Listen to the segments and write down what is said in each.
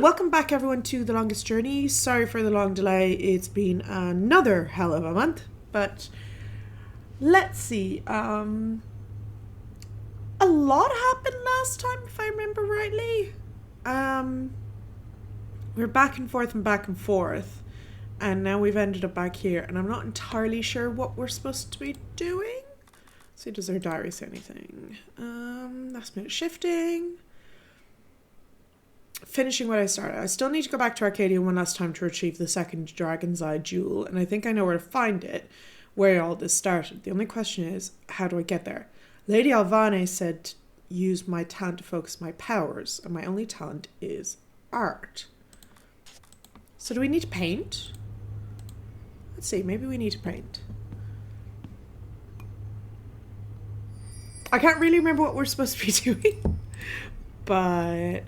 welcome back everyone to The Longest Journey. Sorry for the long delay. It's been another hell of a month, but let's see. A lot happened last time, if I remember rightly. We're back and forth, and now we've ended up back here, and I'm not entirely sure what we're supposed to be doing. Let's see, does our diary say anything? Last minute shifting. Finishing what I started. I still need to go back to Arcadia one last time to retrieve the second Dragon's Eye jewel, and I think I know where to find it, where all this started. The only question is, how do I get there? Lady Alvane said use my talent to focus my powers, and my only talent is art. So do we need to paint? Let's see, maybe we need to paint. I can't really remember what we're supposed to be doing, but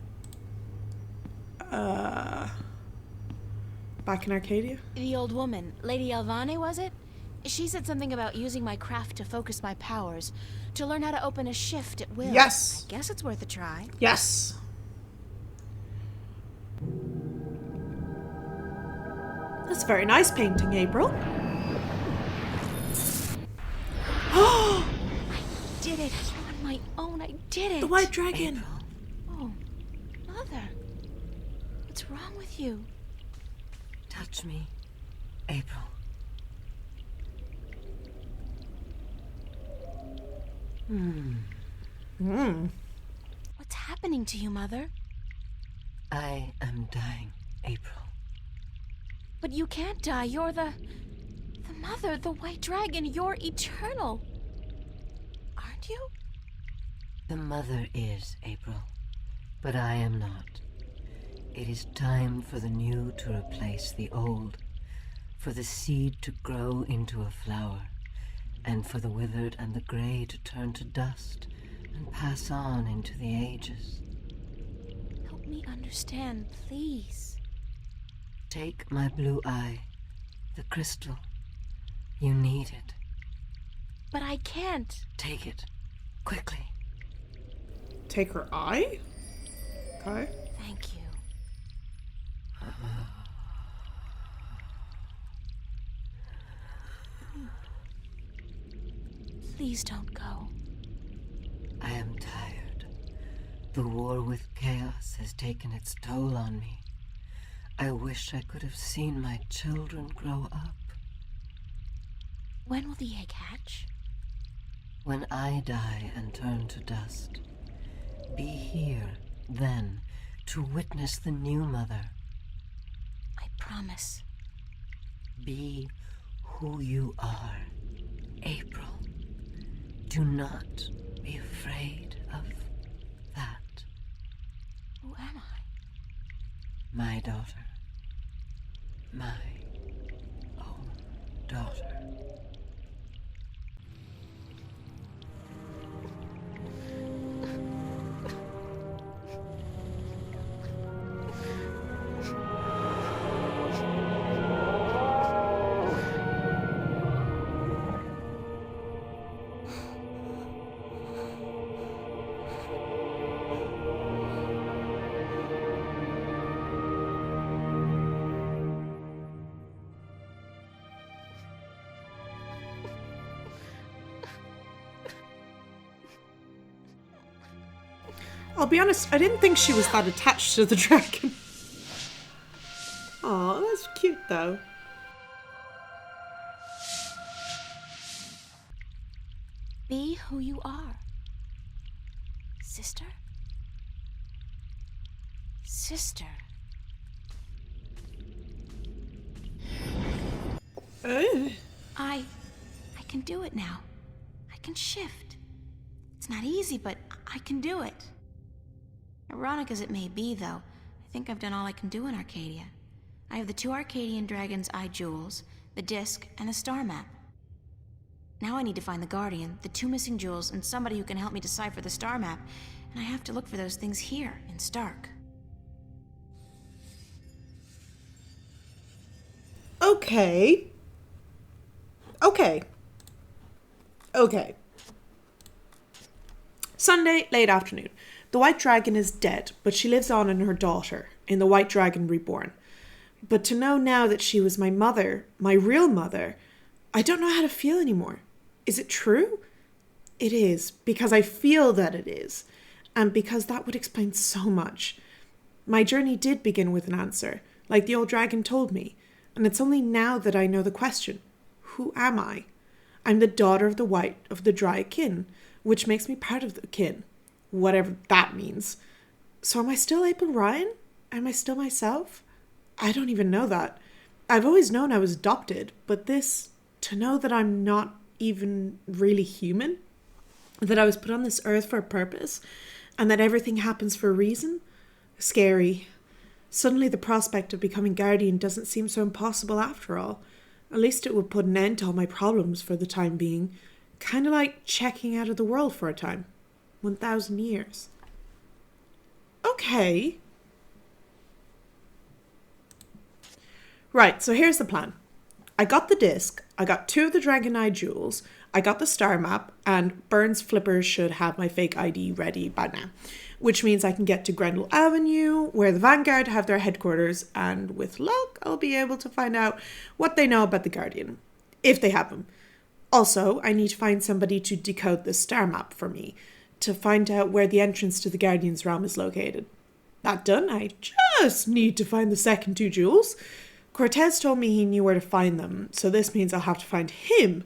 back in Arcadia? The old woman, Lady Alvane, was it? She said something about using my craft to focus my powers, to learn how to open a shift at will. Yes! I guess it's worth a try. Yes! That's a very nice painting, April. I did it! On my own, I did it! The White Dragon! April. Oh, Mother. What's wrong with you? Touch me, April. What's happening to you, Mother? I am dying, April. But you can't die. You're the Mother, the White Dragon. You're eternal. Aren't you? The mother is, April, but I am not. It is time for the new to replace the old, for the seed to grow into a flower, and for the withered and the gray to turn to dust and pass on into the ages. Help me understand, please. Take my blue eye, the crystal. You need it. But I can't. Take it, quickly. Take her eye? Okay. Thank you. Please don't go. I am tired. The war with chaos has taken its toll on me. I wish I could have seen my children grow up. When will the egg hatch? When I die and turn to dust, be here then to witness the new mother. I promise. Be who you are, April. Do not be afraid of that. Who am I? My daughter. My own daughter. I'll be honest, I didn't think she was that attached to the dragon. Aw, that's cute though. Be who you are. Sister? Sister. I can do it now. I can shift. It's not easy, but I can do it. Ironic as it may be, though, I think I've done all I can do in Arcadia. I have the 2 Arcadian Dragon's Eye jewels, the disc, and the star map. Now I need to find the Guardian, the 2 missing jewels, and somebody who can help me decipher the star map, and I have to look for those things here, in Stark. Okay. Sunday, late afternoon. The White Dragon is dead, but she lives on in her daughter, in the White Dragon Reborn. But to know now that she was my mother, my real mother, I don't know how to feel anymore. Is it true? It is, because I feel that it is, and because that would explain so much. My journey did begin with an answer, like the old dragon told me, and it's only now that I know the question. Who am I? I'm the daughter of the dry kin, which makes me part of the kin, whatever that means. So am I still April Ryan? Am I still myself? I don't even know that. I've always known I was adopted, but to know that I'm not even really human, that I was put on this earth for a purpose, and that everything happens for a reason, scary. Suddenly the prospect of becoming guardian doesn't seem so impossible after all. At least it would put an end to all my problems for the time being. Kind of like checking out of the world for a time. 1,000 years. Okay. Right, so here's the plan. I got the disc, I got 2 of the Dragon Eye jewels, I got the star map, and Burns Flippers should have my fake ID ready by now. Which means I can get to Grendel Avenue, where the Vanguard have their headquarters, and with luck, I'll be able to find out what they know about the Guardian, if they have them. Also, I need to find somebody to decode the star map for me, to find out where the entrance to the Guardian's realm is located. That done, I just need to find the second 2 jewels. Cortez told me he knew where to find them, so this means I'll have to find him.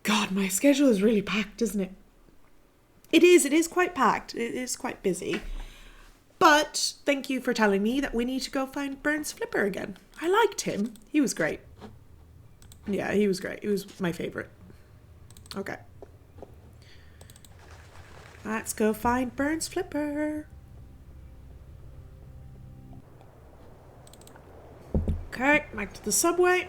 God, my schedule is really packed, isn't it? It is quite packed. It is quite busy. But thank you for telling me that we need to go find Burns Flipper again. I liked him. He was great. Yeah, he was great. He was my favorite. Okay. Let's go find Burns Flipper. Okay, back to the subway.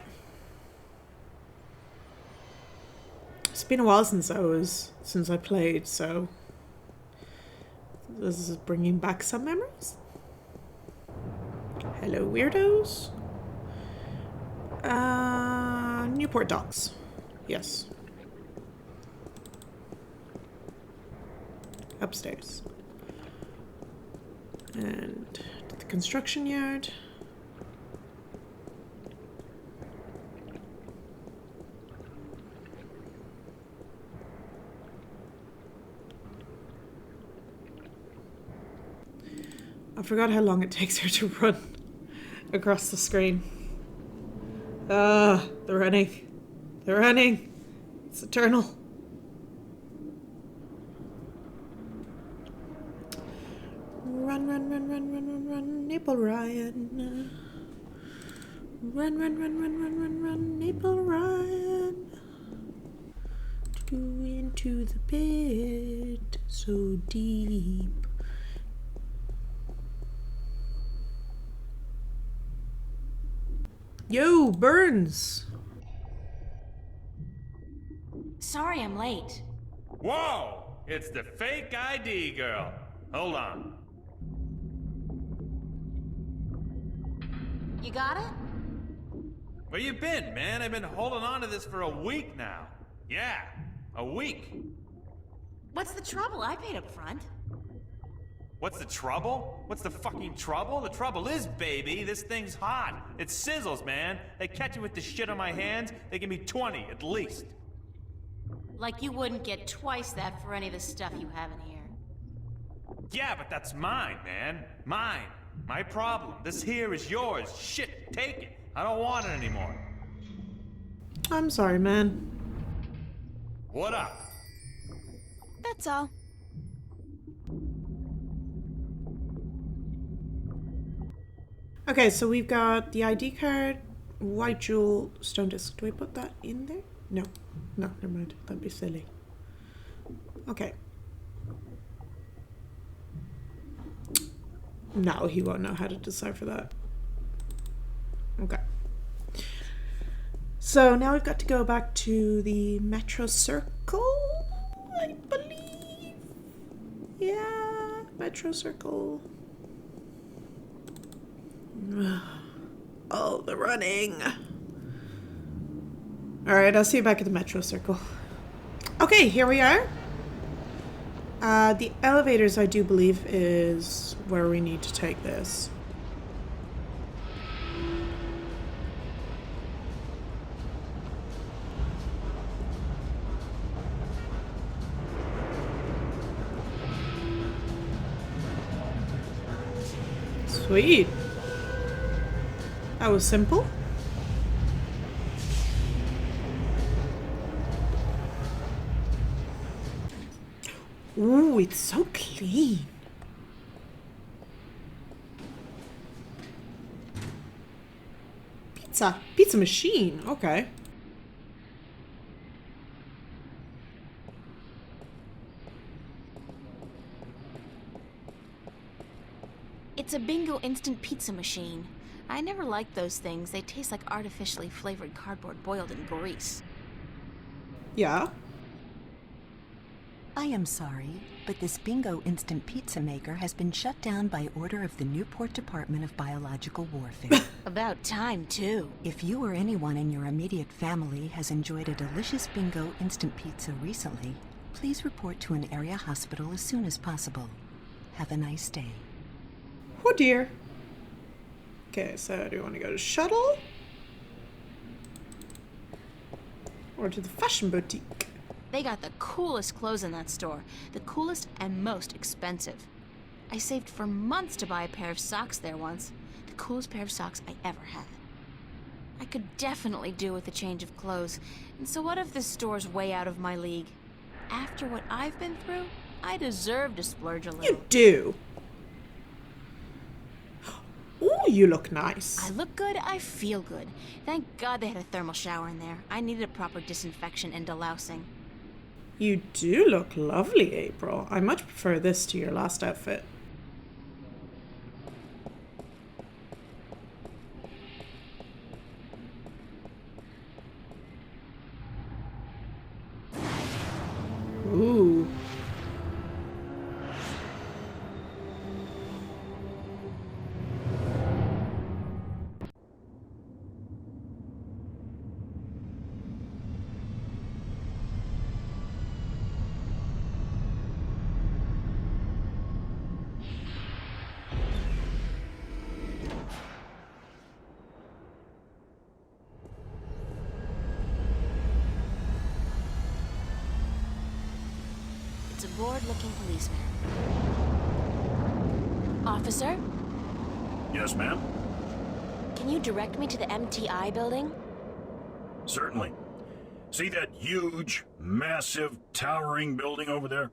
It's been a while since I played, so this is bringing back some memories. Hello, weirdos. Newport Docks. Yes. Upstairs. And to the construction yard. I forgot how long it takes her to run across the screen. They're running. They're running. It's eternal. Run, run, run, run, run, run, run, April Ryan. Run, run, run, run, run, run, run, April Ryan. Into the pit so deep. Yo, Burns! Sorry I'm late. Whoa! It's the fake ID girl. Hold on. You got it? Where you been, man? I've been holding on to this for a week now. Yeah, a week. What's the trouble? I paid up front. What's the trouble? What's the fucking trouble? The trouble is, baby, this thing's hot. It sizzles, man. They catch me with the shit on my hands, they give me 20 at least. Like you wouldn't get twice that for any of the stuff you have in here. Yeah, but that's mine, man. Mine. My problem. This here is yours. Shit, take it. I don't want it anymore. I'm sorry, man. What up? That's all. Okay, so we've got the ID card, white jewel, stone disc. Do I put that in there? No. No, never mind. That'd be silly. Okay. No, he won't know how to decipher that. Okay. So now we've got to go back to the Metro Circle, I believe. Yeah, Metro Circle. Oh, the running. Alright, I'll see you back at the Metro Circle. Okay, here we are. The elevators, I do believe, is where we need to take this. Sweet. That was simple. Ooh, it's so clean. Pizza machine. Okay. It's a bingo instant pizza machine. I never liked those things. They taste like artificially flavored cardboard boiled in grease. Yeah. I am sorry, but this bingo instant pizza maker has been shut down by order of the Newport Department of Biological Warfare. About time, too. If you or anyone in your immediate family has enjoyed a delicious bingo instant pizza recently, please report to an area hospital as soon as possible. Have a nice day. Oh dear. Okay, so do you want to go to Shuttle? Or to the fashion boutique? They got the coolest clothes in that store. The coolest and most expensive. I saved for months to buy a pair of socks there once. The coolest pair of socks I ever had. I could definitely do with a change of clothes. And so what if this store's way out of my league? After what I've been through, I deserve to splurge a little. You do. Ooh, you look nice. I look good, I feel good. Thank God they had a thermal shower in there. I needed a proper disinfection and delousing. You do look lovely, April. I much prefer this to your last outfit. Ooh. It's a bored-looking policeman. Officer, Yes, ma'am. can you direct me to the MTI building? Certainly. See that huge, massive, towering building over there?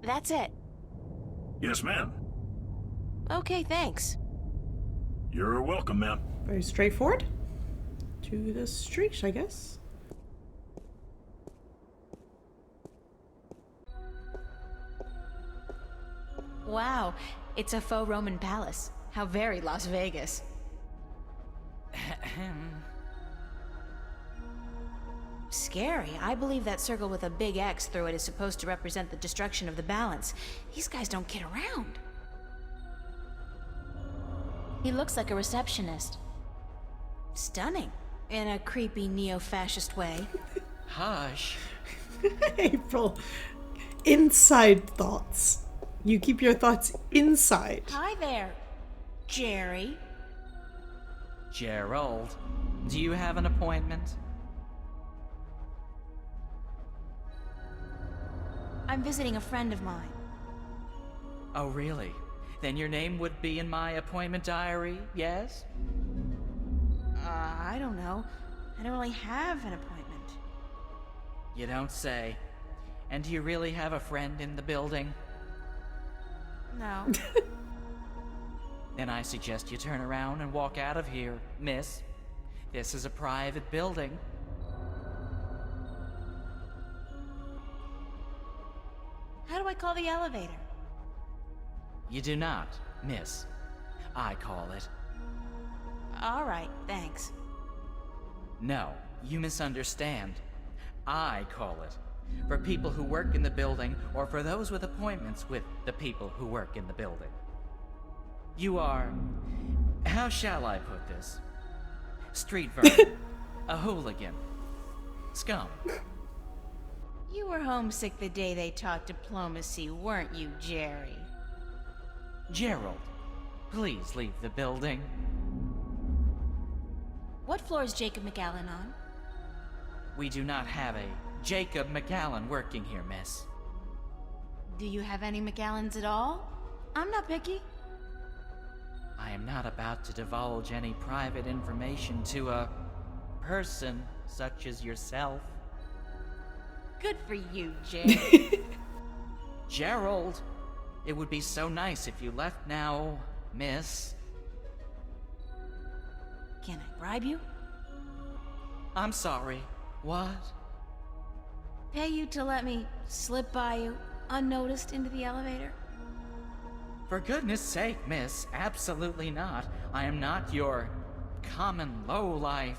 That's it. Yes, ma'am. Okay, thanks. You're welcome, ma'am. Very straightforward. To the street, I guess. Wow, it's a faux Roman palace. How very Las Vegas. Scary. I believe that circle with a big X through it is supposed to represent the destruction of the balance. These guys don't kid around. He looks like a receptionist. Stunning. In a creepy neo-fascist way. Hush. April. Inside thoughts. You keep your thoughts inside. Hi there, Jerry. Gerald, do you have an appointment? I'm visiting a friend of mine. Oh, really? Then your name would be in my appointment diary, yes? I don't know. I don't really have an appointment. You don't say. And do you really have a friend in the building? No. Then I suggest you turn around and walk out of here, miss. This is a private building. How do I call the elevator? You do not, miss. I call it. All right, thanks. No, you misunderstand. I call it. For people who work in the building, or for those with appointments with the people who work in the building. You are... how shall I put this? Street vermin. A hooligan. Scum. You were homesick the day they taught diplomacy, weren't you, Jerry? Gerald, please leave the building. What floor is Jacob McAllen on? We do not have a Jacob McAllen working here, miss. Do you have any McAllens at all? I'm not picky. I am not about to divulge any private information to a person such as yourself. Good for you, Jerry. Gerald, it would be so nice if you left now, miss. Can I bribe you? I'm sorry. What? Pay you to let me slip by you unnoticed into the elevator? For goodness sake, miss, absolutely not. I am not your common lowlife.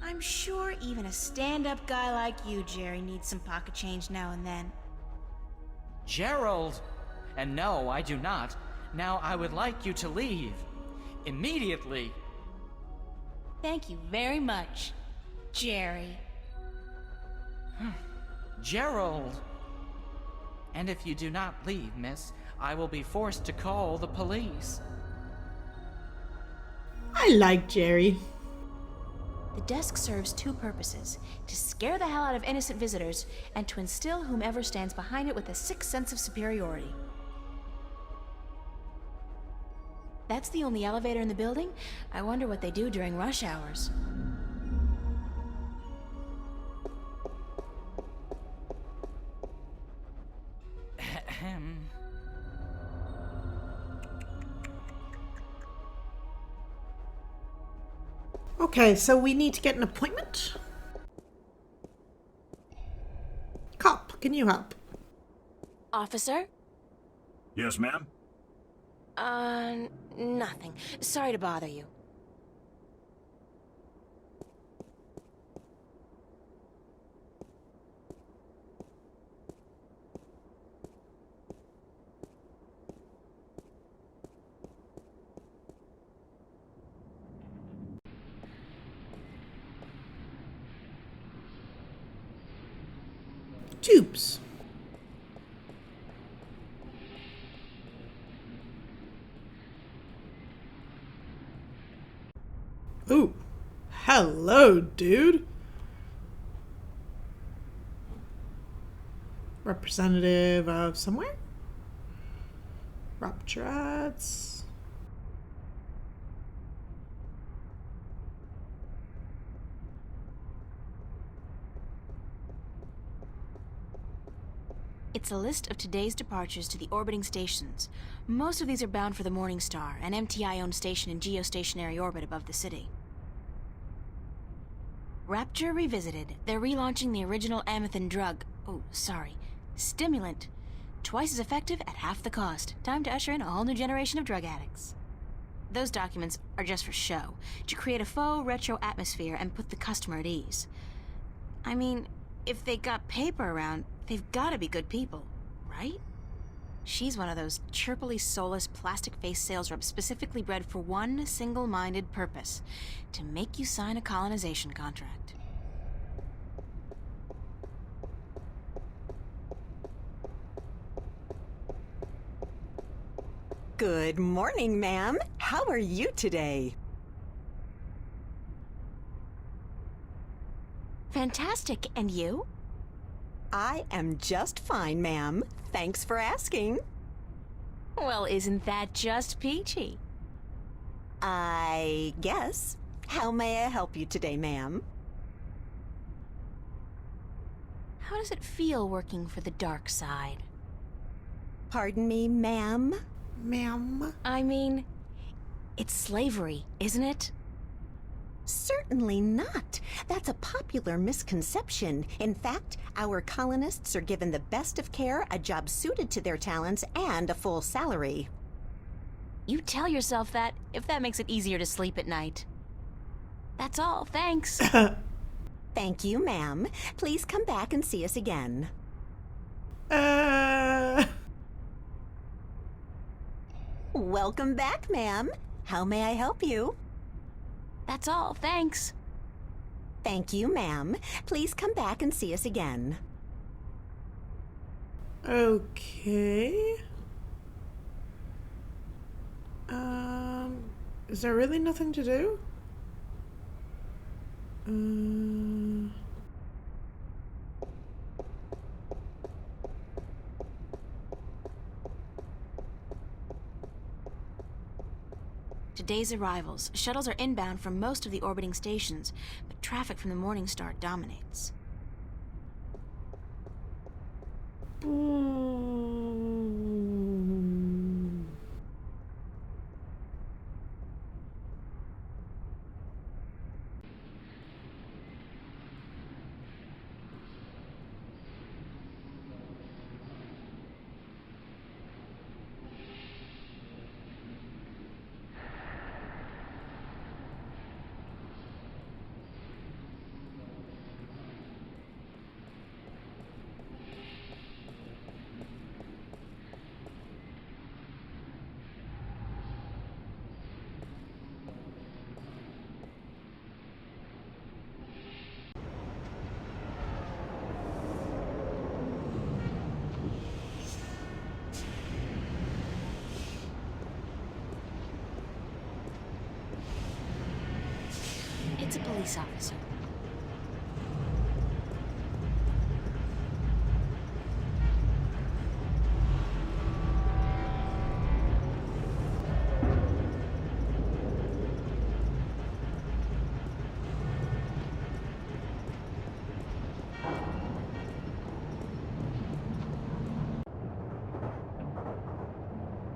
I'm sure even a stand-up guy like you, Jerry, needs some pocket change now and then. Gerald! And no, I do not. Now I would like you to leave. Immediately. Thank you very much, Jerry. Gerald! And if you do not leave, miss, I will be forced to call the police. I like Jerry. The desk serves two purposes: to scare the hell out of innocent visitors, and to instill whomever stands behind it with a sick sense of superiority. That's the only elevator in the building? I wonder what they do during rush hours. Okay, so we need to get an appointment. Cop, can you help? Officer? Yes, ma'am? Nothing. Sorry to bother you. Tubes. Ooh. Hello, dude. Representative of somewhere? Rapture ads. It's a list of today's departures to the orbiting stations. Most of these are bound for the Morning Star, an MTI-owned station in geostationary orbit above the city. Rapture Revisited. They're relaunching the original Amethyst drug. Oh, sorry. Stimulant. Twice as effective at half the cost. Time to usher in a whole new generation of drug addicts. Those documents are just for show, to create a faux retro atmosphere and put the customer at ease. I mean, if they got paper around, they've gotta be good people, right? She's one of those chirpily soulless plastic-faced sales reps specifically bred for one single-minded purpose: to make you sign a colonization contract. Good morning, ma'am. How are you today? Fantastic, and you? I am just fine, ma'am. Thanks for asking. Well, isn't that just peachy? I guess. How may I help you today, ma'am? How does it feel working for the dark side? Pardon me, ma'am? Ma'am. I mean, it's slavery, isn't it? Certainly not. That's a popular misconception. In fact, our colonists are given the best of care, a job suited to their talents, and a full salary. You tell yourself that if that makes it easier to sleep at night. That's all, thanks. Thank you, ma'am. Please come back and see us again. Welcome back, ma'am. How may I help you? That's all, thanks. Thank you, ma'am. Please come back and see us again. Okay. Is there really nothing to do? Today's arrivals. Shuttles are inbound from most of the orbiting stations, but traffic from the Morning Star dominates. It's a police officer.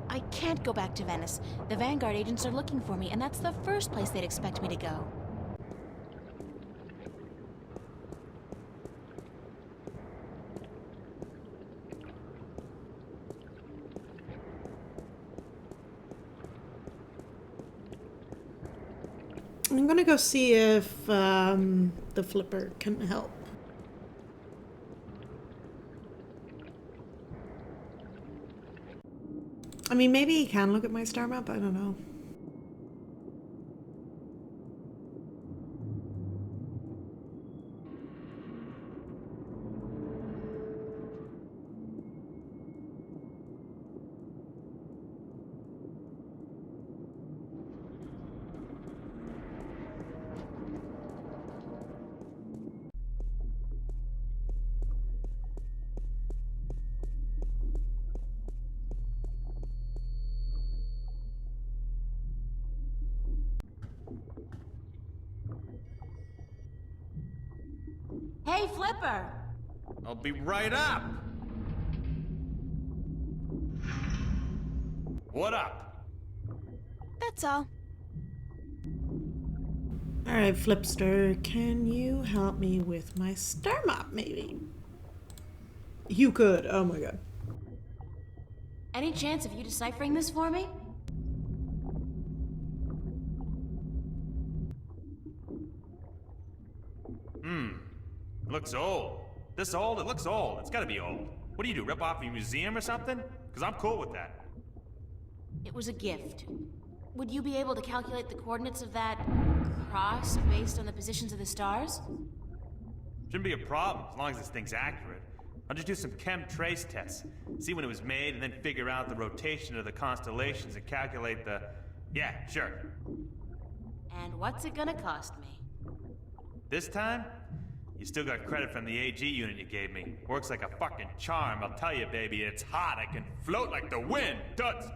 I can't go back to Venice. The Vanguard agents are looking for me, and that's the first place they'd expect me to go. I'm gonna go see if the flipper can help. I mean, maybe he can look at my star map, I don't know. Hey, Flipper! I'll be right up. What up? That's all. Alright, Flipster, can you help me with my star map, maybe? You could, oh my god. Any chance of you deciphering this for me? Looks old. This old? It looks old. It's gotta be old. What do you do, rip off a museum or something? Because I'm cool with that. It was a gift. Would you be able to calculate the coordinates of that cross based on the positions of the stars? Shouldn't be a problem as long as this thing's accurate. I'll just do some chem trace tests, see when it was made, and then figure out the rotation of the constellations and calculate the... Yeah, sure. And what's it gonna cost me? This time, you still got credit from the AG unit you gave me. Works like a fucking charm, I'll tell you, baby. It's hot. I can float like the wind. Duds.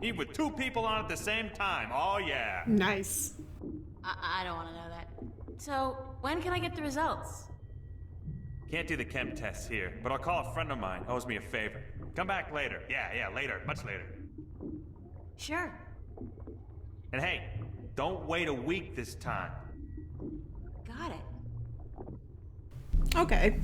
Even with two people on at the same time. Oh, yeah. Nice. I don't want to know that. So, when can I get the results? Can't do the chem tests here, but I'll call a friend of mine. Owes me a favor. Come back later. Yeah, later. Much later. Sure. And hey, don't wait a week this time. Got it. Okay.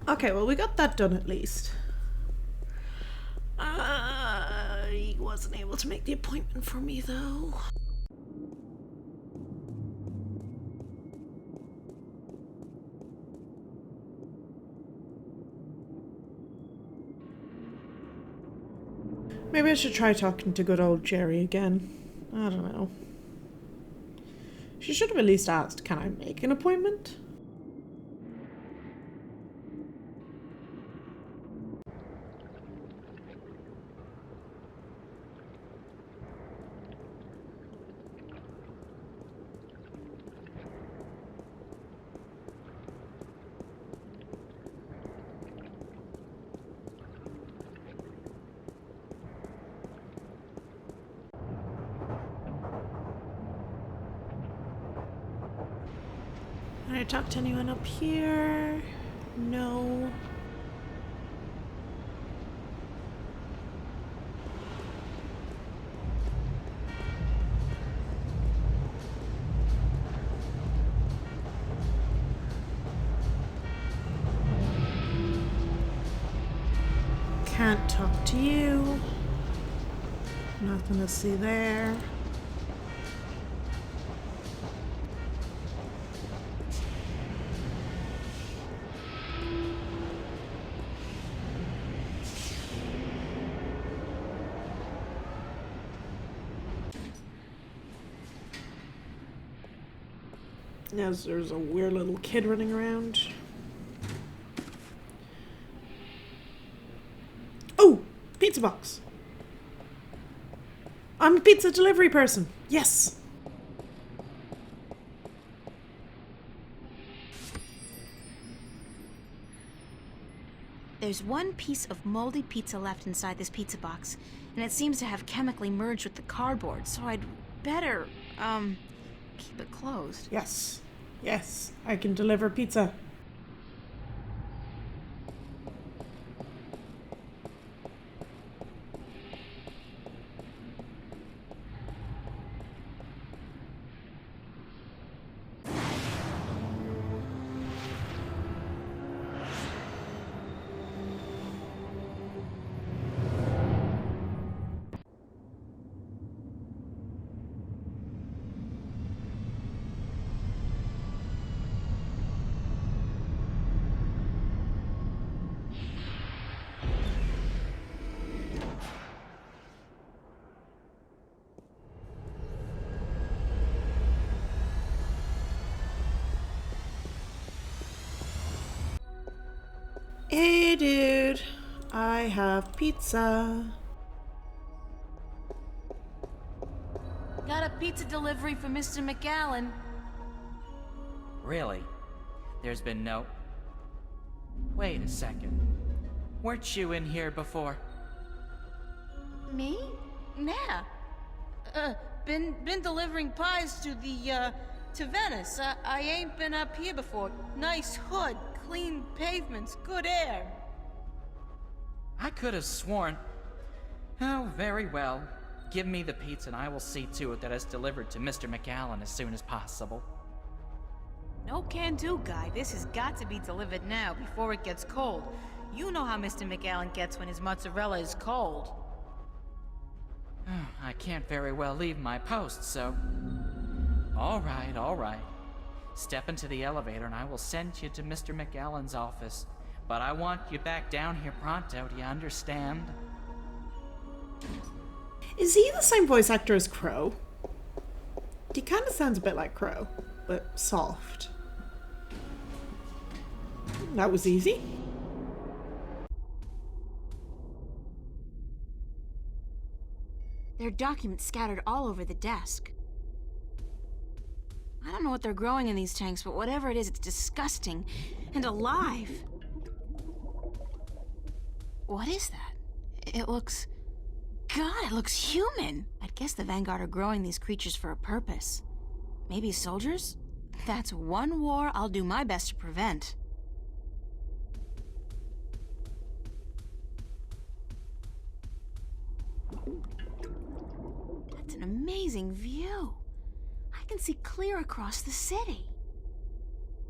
Okay, well, we got that done at least. He wasn't able to make the appointment for me, though. Maybe I should try talking to good old Jerry again. I don't know. She should have at least asked, can I make an appointment? Can I talk to anyone up here? No. Can't talk to you. Nothing to see there. Yes, there's a weird little kid running around. Oh! Pizza box! I'm a pizza delivery person! Yes! There's one piece of moldy pizza left inside this pizza box, and it seems to have chemically merged with the cardboard, so I'd better, keep it closed. Yes. Yes, I can deliver pizza. Hey dude, I have pizza. Got a pizza delivery for Mr. McAllen. Really? There's been no... Wait a second. Weren't you in here before? Me? Nah. Been delivering pies to to Venice. I ain't been up here before. Nice hood, clean pavements, good air. I could have sworn... Oh, very well. Give me the pizza and I will see to it that it's delivered to Mr. McAllen as soon as possible. No can-do, guy. This has got to be delivered now, before it gets cold. You know how Mr. McAllen gets when his mozzarella is cold. I can't very well leave my post, so... All right. Step into the elevator and I will send you to Mr. McAllen's office. But I want you back down here pronto, do you understand? Is he the same voice actor as Crow? He kind of sounds a bit like Crow, but soft. That was easy. There are documents scattered all over the desk. I don't know what they're growing in these tanks, but whatever it is, it's disgusting and alive. What is that? It looks... God, it looks human! I'd guess the Vanguard are growing these creatures for a purpose. Maybe soldiers? That's one war I'll do my best to prevent. That's an amazing view. I can see clear across the city.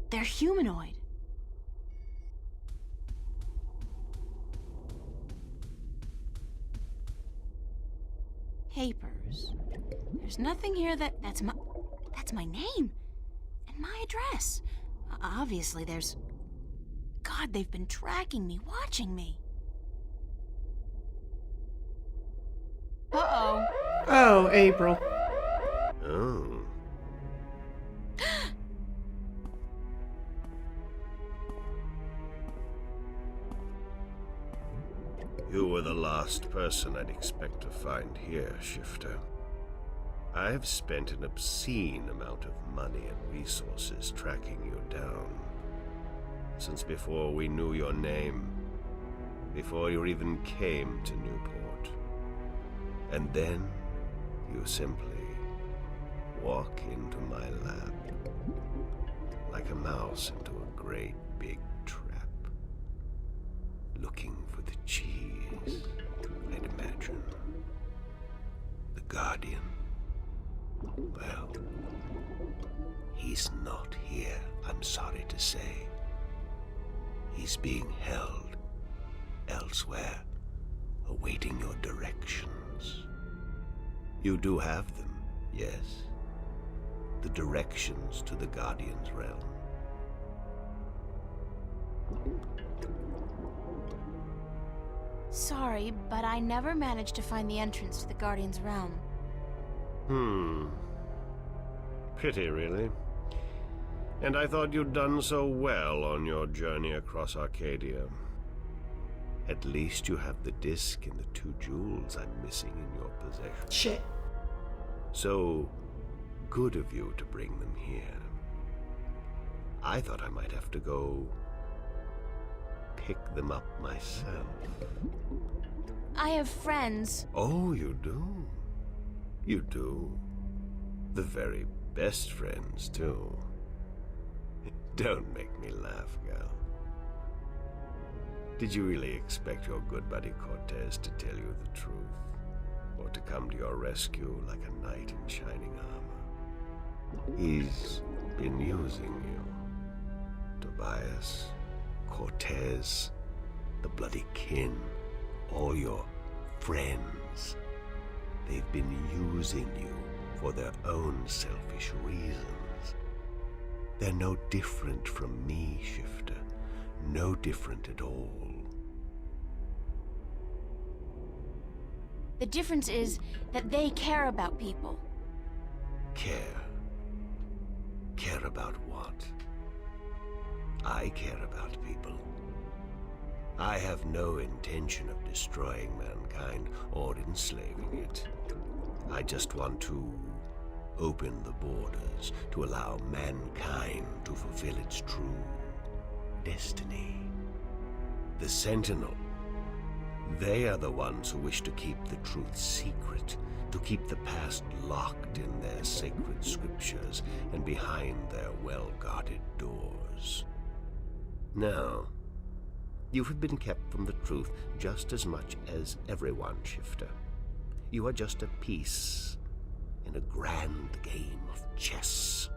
They're humanoid. Papers. There's nothing here that's my name and my address. Obviously there's... God, they've been tracking me, watching me. Oh, April. Oh. You were the last person I'd expect to find here, Shifter. I've spent an obscene amount of money and resources tracking you down. Since before we knew your name, before you even came to Newport. And then you simply walk into my lab, like a mouse into a great big trap, looking for the cheese, I'd imagine. The Guardian. Well, he's not here, I'm sorry to say. He's being held elsewhere, awaiting your directions. You do have them, yes? The directions to the Guardian's realm. Sorry, but I never managed to find the entrance to the Guardian's realm. Pity, really. And I thought you'd done so well on your journey across Arcadia. At least you have the disc and the 2 jewels I'm missing in your possession. Shit. So good of you to bring them here. I thought I might have to go pick them up myself. I have friends. Oh, you do? You do? The very best friends, too. Don't make me laugh, gal. Did you really expect your good buddy Cortez to tell you the truth? Or to come to your rescue like a knight in shining armor? He's been using you. Tobias, Cortez, the bloody kin, all your friends. They've been using you for their own selfish reasons. They're no different from me, Shifter. No different at all. The difference is that they care about people. Care? Care about what? I care about people. I have no intention of destroying mankind or enslaving it. I just want to open the borders to allow mankind to fulfill its true destiny. The Sentinel. They are the ones who wish to keep the truth secret, to keep the past locked in their sacred scriptures and behind their well-guarded doors. Now, you have been kept from the truth just as much as everyone, Shifter. You are just a piece in a grand game of chess.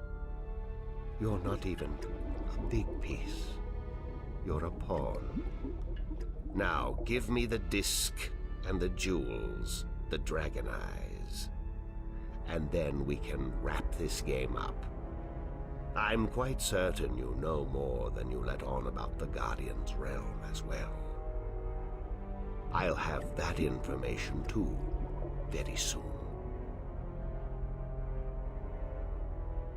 You're not even a big piece. You're a pawn. Now, give me the disc and the jewels, the dragon eyes, and then we can wrap this game up. I'm quite certain you know more than you let on about the Guardian's realm as well. I'll have that information too, very soon.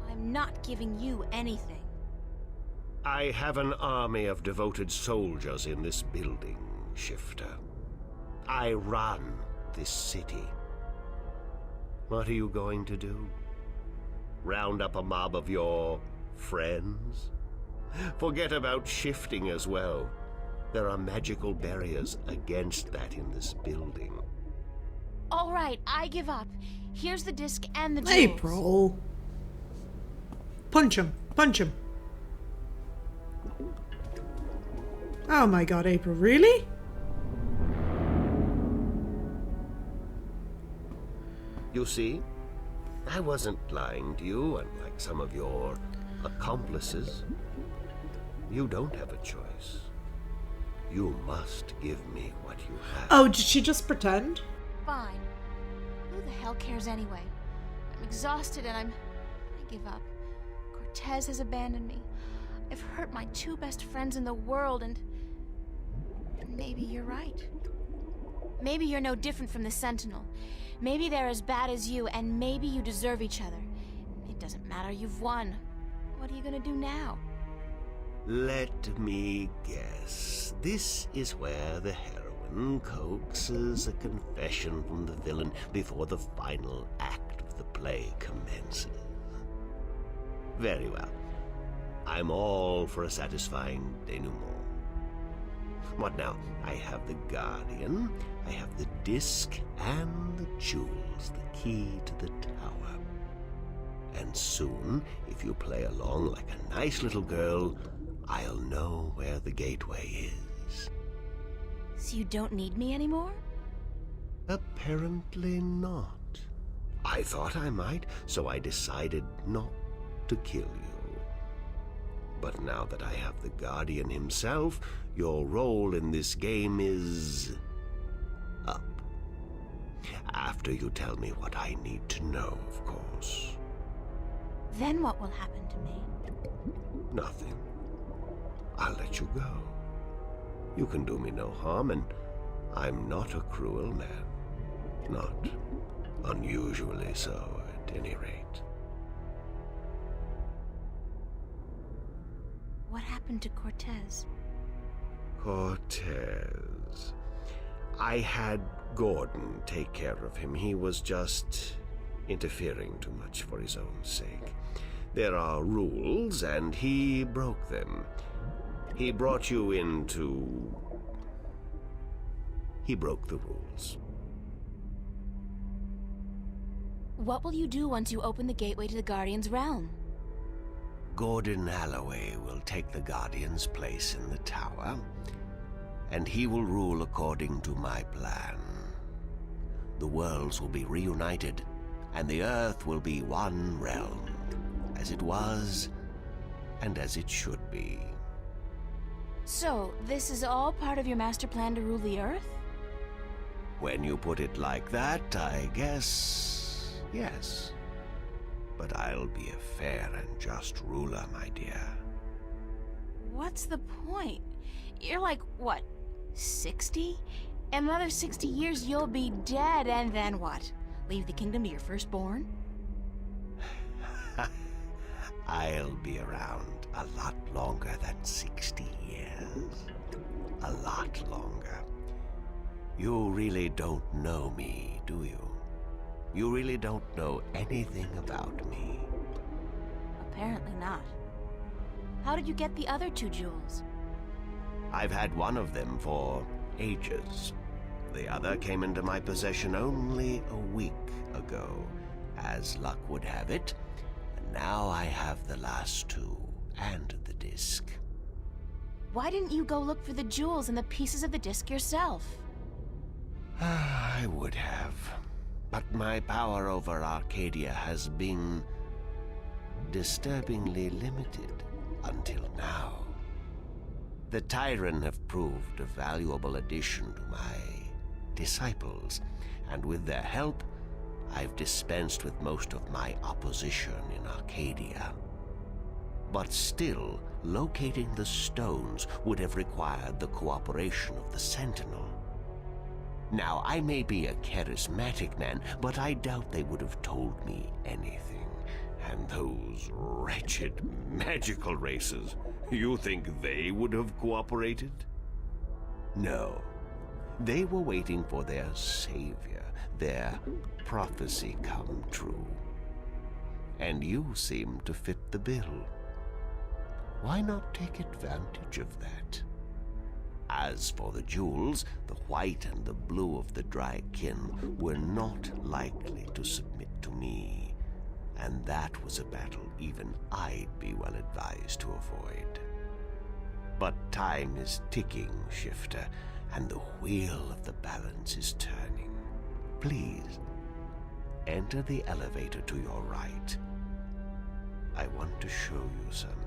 I'm not giving you anything. I have an army of devoted soldiers in this building, Shifter. I run this city. What are you going to do? Round up a mob of your friends? Forget about shifting as well. There are magical barriers against that in this building. All right, I give up. Here's the disc and the jewels. April. Punch him. Punch him. Oh my god, April, really? You see, I wasn't lying to you, unlike some of your accomplices. You don't have a choice. You must give me what you have. Oh, did she just pretend? Fine. Who the hell cares anyway? I'm exhausted and I give up. Cortez has abandoned me. I've hurt my 2 best friends in the world and maybe you're right. Maybe you're no different from the Sentinel. Maybe they're as bad as you, and maybe you deserve each other. It doesn't matter, you've won. What are you gonna do now? Let me guess. This is where the heroine coaxes a confession from the villain before the final act of the play commences. Very well. I'm all for a satisfying denouement. What now? I have the Guardian, I have the disc, and the jewels, the key to the tower. And soon, if you play along like a nice little girl, I'll know where the gateway is. So you don't need me anymore? Apparently not. I thought I might, so I decided not to kill you. But now that I have the Guardian himself, your role in this game is up. After you tell me what I need to know, of course. Then what will happen to me? Nothing. I'll let you go. You can do me no harm, and I'm not a cruel man. Not unusually so, at any rate. What happened to Cortez? Cortez. I had Gordon take care of him. He was just interfering too much for his own sake. There are rules, and he broke them. He brought you into... He broke the rules. What will you do once you open the gateway to the Guardian's realm? Gordon Alloway will take the Guardian's place in the tower, and he will rule according to my plan. The worlds will be reunited, and the Earth will be one realm, as it was, and as it should be. So, this is all part of your master plan to rule the Earth? When you put it like that, I guess, yes. But I'll be a fair and just ruler, my dear. What's the point? You're like, what, 60? In another 60 years, you'll be dead, and then what? Leave the kingdom to your firstborn? I'll be around a lot longer than 60 years. A lot longer. You really don't know me, do you? You really don't know anything about me. Apparently not. How did you get the other 2 jewels? I've had one of them for ages. The other came into my possession only a week ago, as luck would have it. And now I have the last 2 and the disc. Why didn't you go look for the jewels and the pieces of the disc yourself? I would have. But my power over Arcadia has been disturbingly limited until now. The Tyran have proved a valuable addition to my disciples, and with their help, I've dispensed with most of my opposition in Arcadia. But still, locating the stones would have required the cooperation of the Sentinel. Now, I may be a charismatic man, but I doubt they would have told me anything. And those wretched magical races, you think they would have cooperated? No. They were waiting for their savior, their prophecy come true. And you seem to fit the bill. Why not take advantage of that? As for the jewels, the white and the blue of the Drykin were not likely to submit to me, and that was a battle even I'd be well advised to avoid. But time is ticking, Shifter, and the wheel of the balance is turning. Please, enter the elevator to your right. I want to show you something.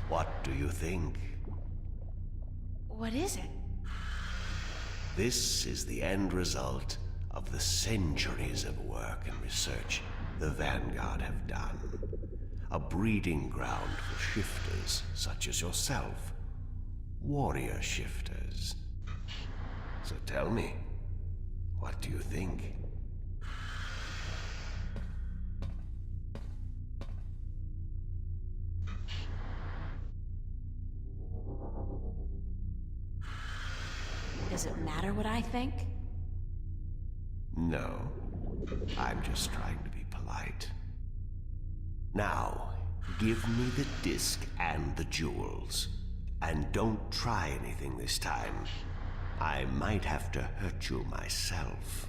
What do you think? What is it? This is the end result of the centuries of work and research the Vanguard have done. A breeding ground for shifters such as yourself. Warrior shifters. So tell me, what do you think? Does it matter what I think? No. I'm just trying to be polite. Now, give me the disc and the jewels. And don't try anything this time. I might have to hurt you myself.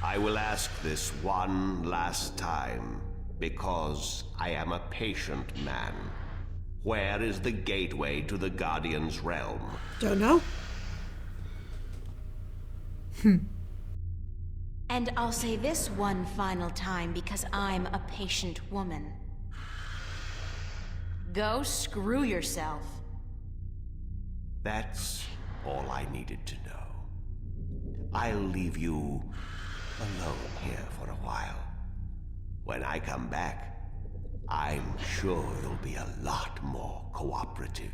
I will ask this one last time, because I am a patient man. Where is the gateway to the Guardian's realm? Don't know. And I'll say this one final time because I'm a patient woman. Go screw yourself. That's all I needed to know. I'll leave you alone here for a while. When I come back, I'm sure you'll be a lot more cooperative.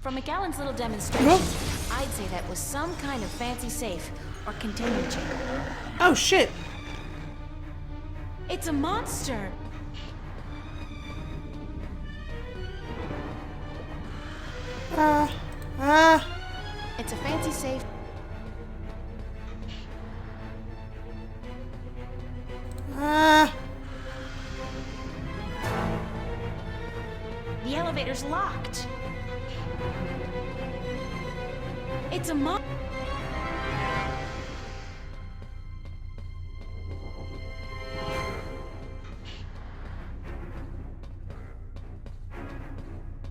From McAllen's little demonstration, I'd say that was some kind of fancy safe or containment chamber. Oh shit! It's a monster! It's a fancy safe. The elevator's locked. It's a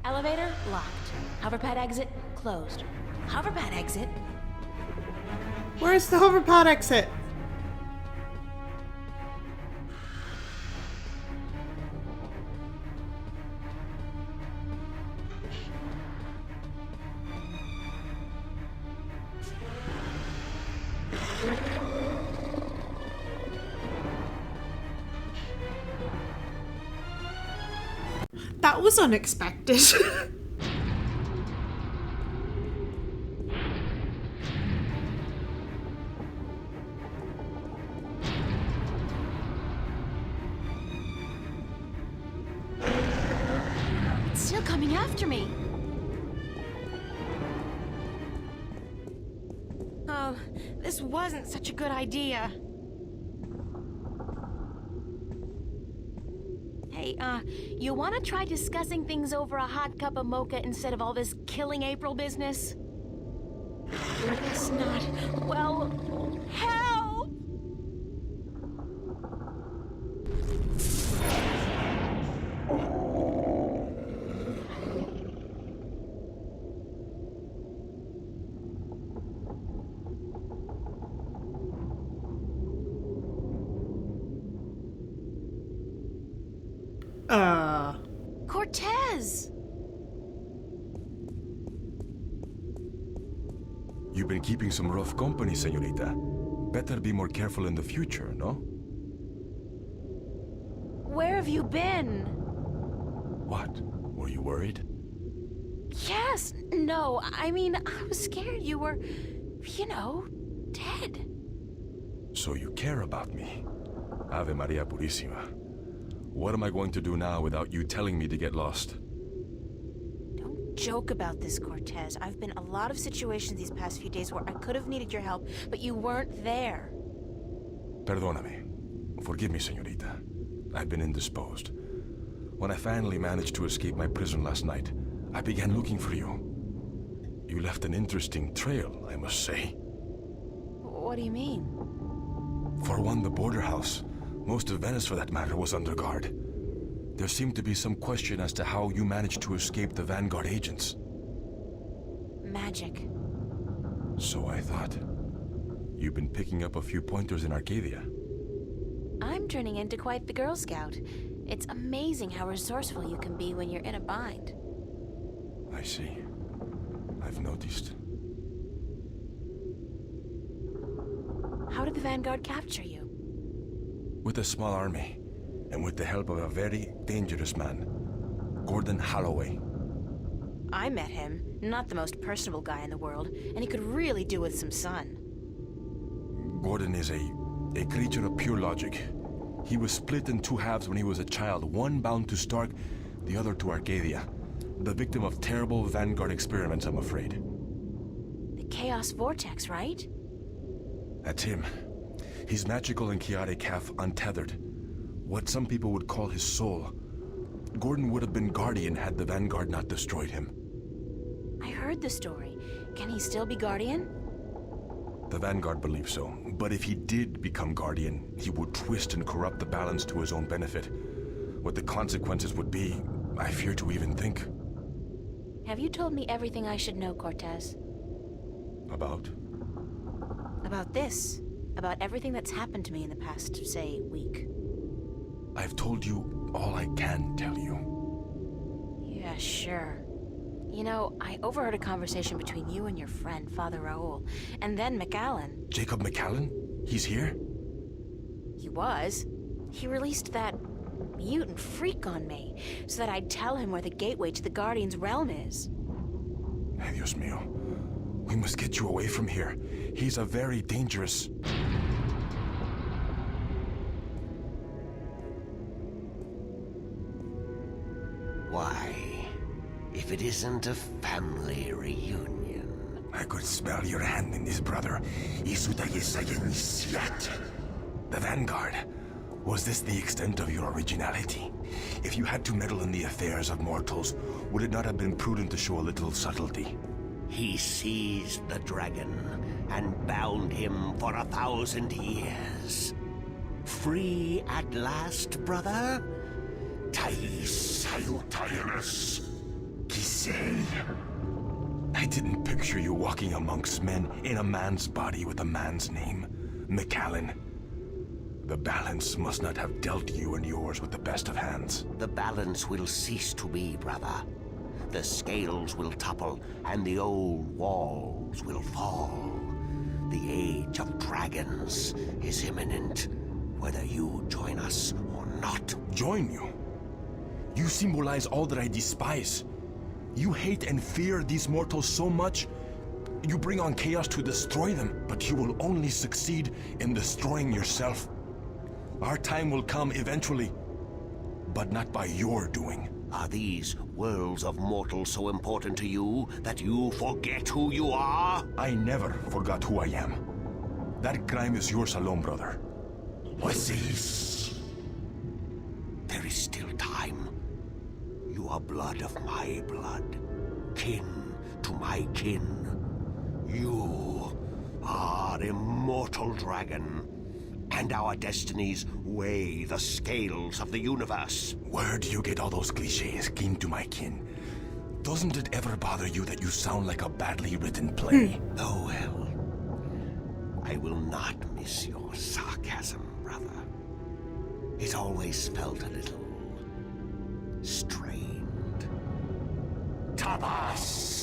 Elevator locked. Hoverpad exit closed. Hoverpad exit? Where's the hoverpad exit? That was unexpected. It's still coming after me. Oh, this wasn't such a good idea. Hey, you want to try discussing things over a hot cup of mocha instead of all this killing April business? Guess not. Well, help! Cortez! You've been keeping some rough company, señorita. Better be more careful in the future, no? Where have you been? What? Were you worried? Yes, no, I mean, I was scared you were, dead. So you care about me. Ave Maria Purissima. What am I going to do now without you telling me to get lost? Don't joke about this, Cortez. I've been in a lot of situations these past few days where I could have needed your help, but you weren't there. Perdóname. Forgive me, señorita. I've been indisposed. When I finally managed to escape my prison last night, I began looking for you. You left an interesting trail, I must say. What do you mean? For one, the border house, most of Venice for that matter, was under guard. There seemed to be some question as to how you managed to escape the Vanguard agents. Magic. So I thought. You've been picking up a few pointers in Arcadia. I'm turning into quite the Girl Scout. It's amazing how resourceful you can be when you're in a bind. I see. I've noticed. How did the Vanguard capture you? With a small army, and with the help of a very dangerous man, Gordon Holloway. I met him. Not the most personable guy in the world, and he could really do with some sun. Gordon is a creature of pure logic. He was split in two halves when he was a child, one bound to Stark, the other to Arcadia. The victim of terrible Vanguard experiments, I'm afraid. The Chaos Vortex, right? That's him. He's magical and chaotic, half untethered. What some people would call his soul. Gordon would have been Guardian had the Vanguard not destroyed him. I heard the story. Can he still be Guardian? The Vanguard believes so, but if he did become Guardian, he would twist and corrupt the balance to his own benefit. What the consequences would be, I fear to even think. Have you told me everything I should know, Cortez? About? About this. About everything that's happened to me in the past, say, week. I've told you all I can tell you. Yeah, sure. You know, I overheard a conversation between you and your friend, Father Raoul, and then McAllen. Jacob McAllen? He's here? He was. He released that mutant freak on me, so that I'd tell him where the gateway to the Guardian's realm is. Ay, Dios mío. We must get you away from here. He's a very dangerous... Why, if it isn't a family reunion. I could smell your hand in this, brother. The Vanguard. Was this the extent of your originality? If you had to meddle in the affairs of mortals, would it not have been prudent to show a little subtlety? He seized the dragon and bound him for 1,000 years. Free at last, brother? I didn't picture you walking amongst men in a man's body with a man's name. McAllen. The balance must not have dealt you and yours with the best of hands. The balance will cease to be, brother. The scales will topple, and the old walls will fall. The age of dragons is imminent, whether you join us or not. Join you? You symbolize all that I despise. You hate and fear these mortals so much, you bring on chaos to destroy them, but you will only succeed in destroying yourself. Our time will come eventually, but not by your doing. Are these worlds of mortals so important to you that you forget who you are? I never forgot who I am. That crime is yours alone, brother. What's this? There is still time. You are blood of my blood, kin to my kin. You are immortal dragon, and our destinies weigh the scales of the universe. Where do you get all those cliches, kin to my kin? Doesn't it ever bother you that you sound like a badly written play? Oh well, I will not miss your sarcasm, brother. It always felt a little strained. Tabas!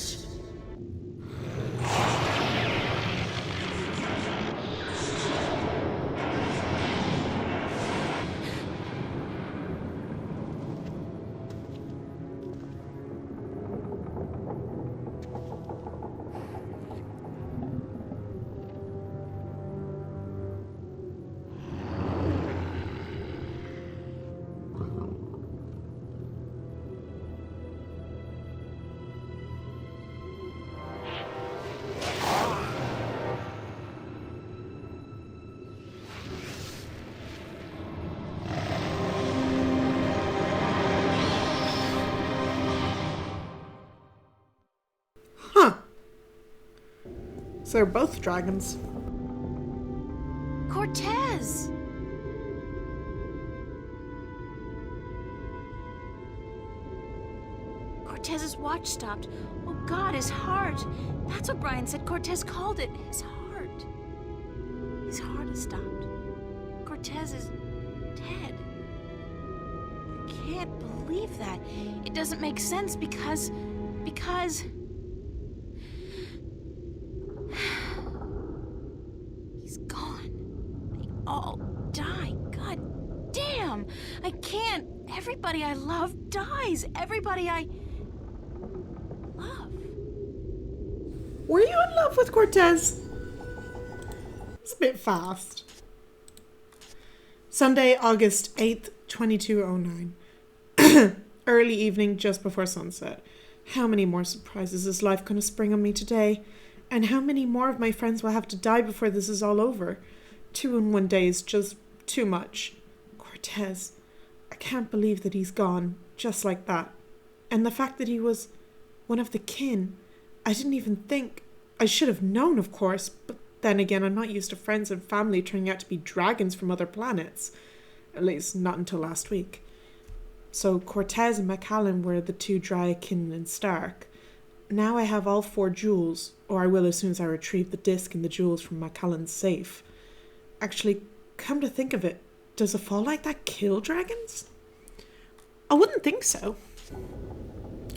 So they're both dragons. Cortez! Cortez's watch stopped. Oh God, his heart. That's what Brian said Cortez called it. His heart. His heart has stopped. Cortez is dead. I can't believe that. It doesn't make sense because... He's gone. They all die. God damn! I can't. Everybody I love dies. Everybody I love. Were you in love with Cortez? It's a bit fast. Sunday, August 8th, 2209. Early evening, just before sunset. How many more surprises is life going to spring on me today? And how many more of my friends will have to die before this is all over? 2 in one day is just too much. Cortez. I can't believe that he's gone, just like that. And the fact that he was one of the kin. I didn't even think. I should have known, of course, but then again, I'm not used to friends and family turning out to be dragons from other planets. At least, not until last week. So Cortez and Macallan were the 2 Dryakin and Stark. Now I have all 4 jewels, or I will as soon as I retrieve the disc and the jewels from Macallan's safe. Actually, come to think of it, does a fall like that kill dragons? I wouldn't think so.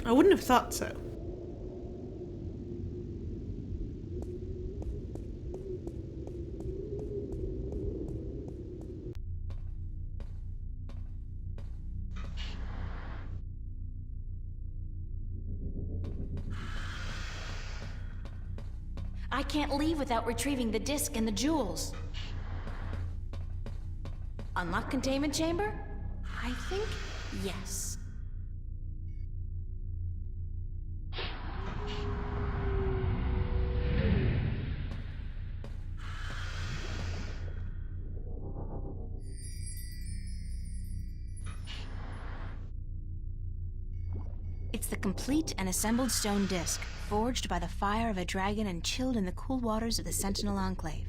I wouldn't have thought so. I can't leave without retrieving the disc and the jewels. Unlock containment chamber? I think yes. It's the complete and assembled stone disc, forged by the fire of a dragon and chilled in the cool waters of the Sentinel Enclave.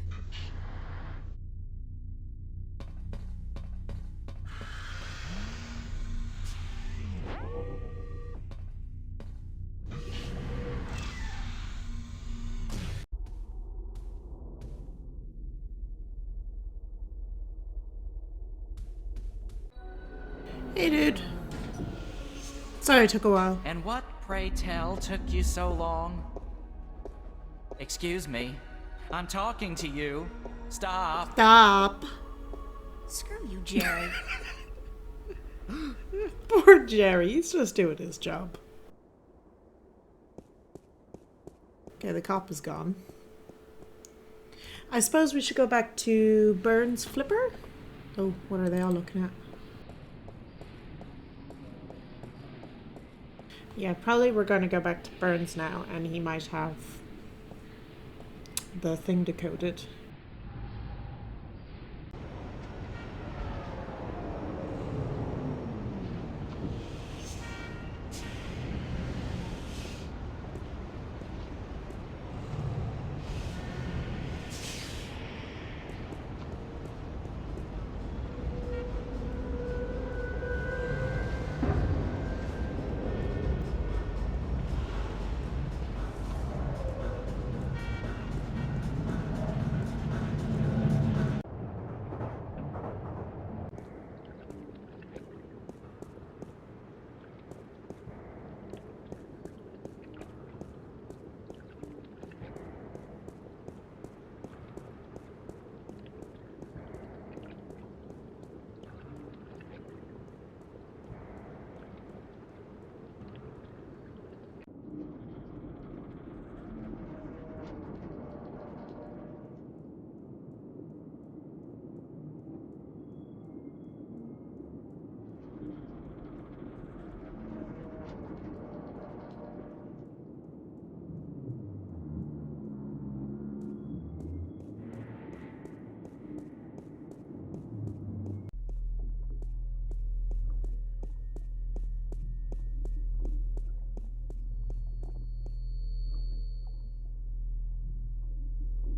Hey, dude. Sorry it took a while. And what, pray tell, took you so long? Excuse me. I'm talking to you. Stop. Stop. Screw you, Jerry. Poor Jerry. He's just doing his job. Okay, the cop is gone. I suppose we should go back to Burns' flipper? Oh, what are they all looking at? Yeah, probably we're going to go back to Burns now, and he might have the thing decoded.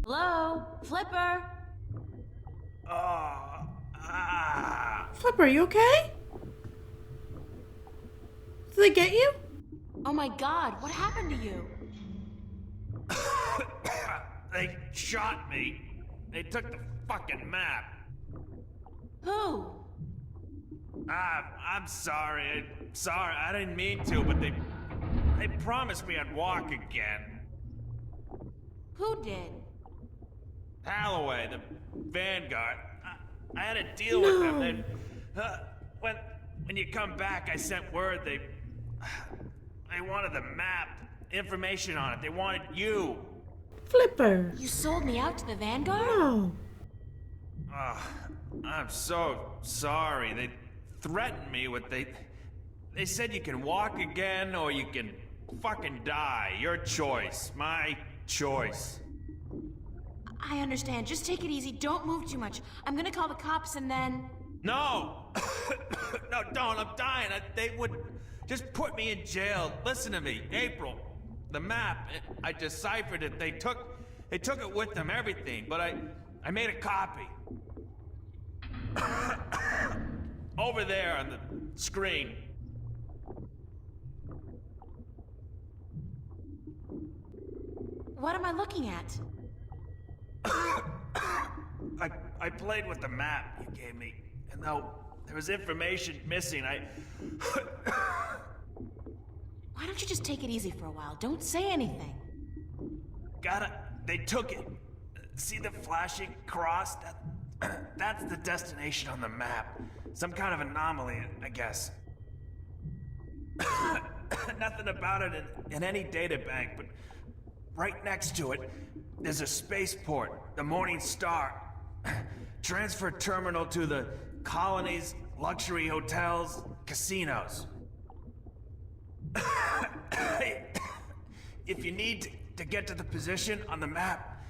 Hello? Flipper? Flipper, are you okay? Did they get you? Oh my god, what happened to you? They shot me. They took the fucking map. Who? I'm sorry. Sorry, I didn't mean to, but they promised me I'd walk again. Who did? Halloway, the Vanguard. I had a deal with them. Then, when you come back, I sent word they wanted the map, information on it. They wanted you. Flipper. You sold me out to the Vanguard? No. I'm so sorry. They threatened me with they said you can walk again or you can fucking die. Your choice. My choice. I understand. Just take it easy. Don't move too much. I'm gonna call the cops and then... No! No, don't. I'm dying. They would just put me in jail. Listen to me. April. The map. I deciphered it. They took it with them, everything. But I made a copy. Over there on the screen. What am I looking at? I played with the map you gave me, and though there was information missing, Why don't you just take it easy for a while? Don't say anything. They took it. See the flashing cross? That's the destination on the map. Some kind of anomaly, I guess. Nothing about it in any data bank, but right next to it, there's a spaceport, the Morning Star. Transfer terminal to the colonies, luxury hotels, casinos. If you need to get to the position on the map,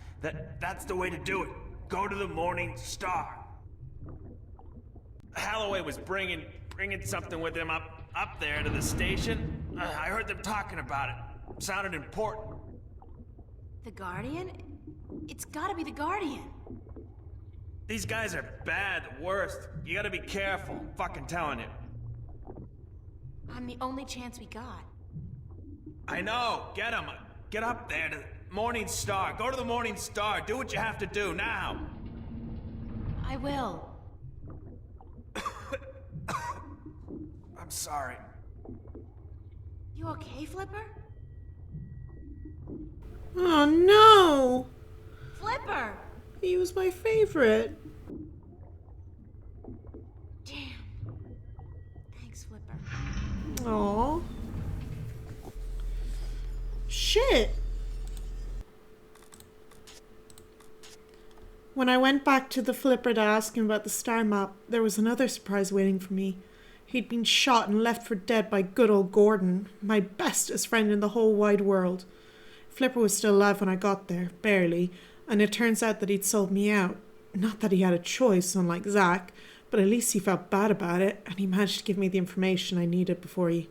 that's the way to do it. Go to the Morning Star. Halloway was bringing something with him up there to the station. I heard them talking about it. Sounded important. The Guardian? It's gotta be the Guardian. These guys are bad, the worst. You gotta be careful. I'm fucking telling you. I'm the only chance we got. I know. Get him. Get up there to the Morning Star. Go to the Morning Star. Do what you have to do now. I will. I'm sorry. You okay, Flipper? Oh no! Flipper! He was my favorite. Damn. Thanks, Flipper. Aww. Shit! When I went back to the Flipper to ask him about the star map, there was another surprise waiting for me. He'd been shot and left for dead by good old Gordon, my bestest friend in the whole wide world. Flipper was still alive when I got there, barely, and it turns out that he'd sold me out. Not that he had a choice, unlike Zack, but at least he felt bad about it, and he managed to give me the information I needed before he...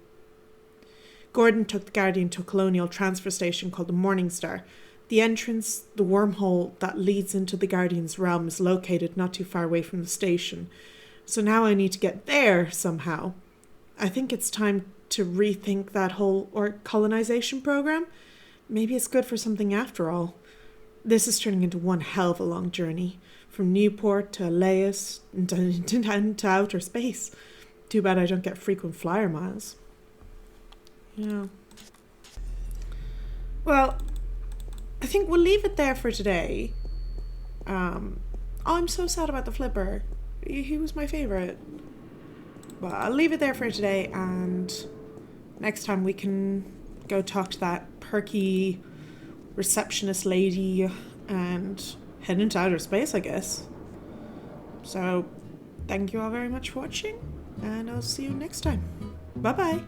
Gordon took the Guardian to a colonial transfer station called the Morning Star. The entrance, the wormhole that leads into the Guardian's realm, is located not too far away from the station. So now I need to get there somehow. I think it's time to rethink that whole colonization program. Maybe it's good for something after all. This is turning into one hell of a long journey. From Newport to Elias and to outer space. Too bad I don't get frequent flyer miles. Yeah. Well, I think we'll leave it there for today. I'm so sad about the Flipper. He was my favourite. But I'll leave it there for today, and next time we can go talk to that perky receptionist lady and head into outer space, I guess. So, thank you all very much for watching, and I'll see you next time. Bye-bye.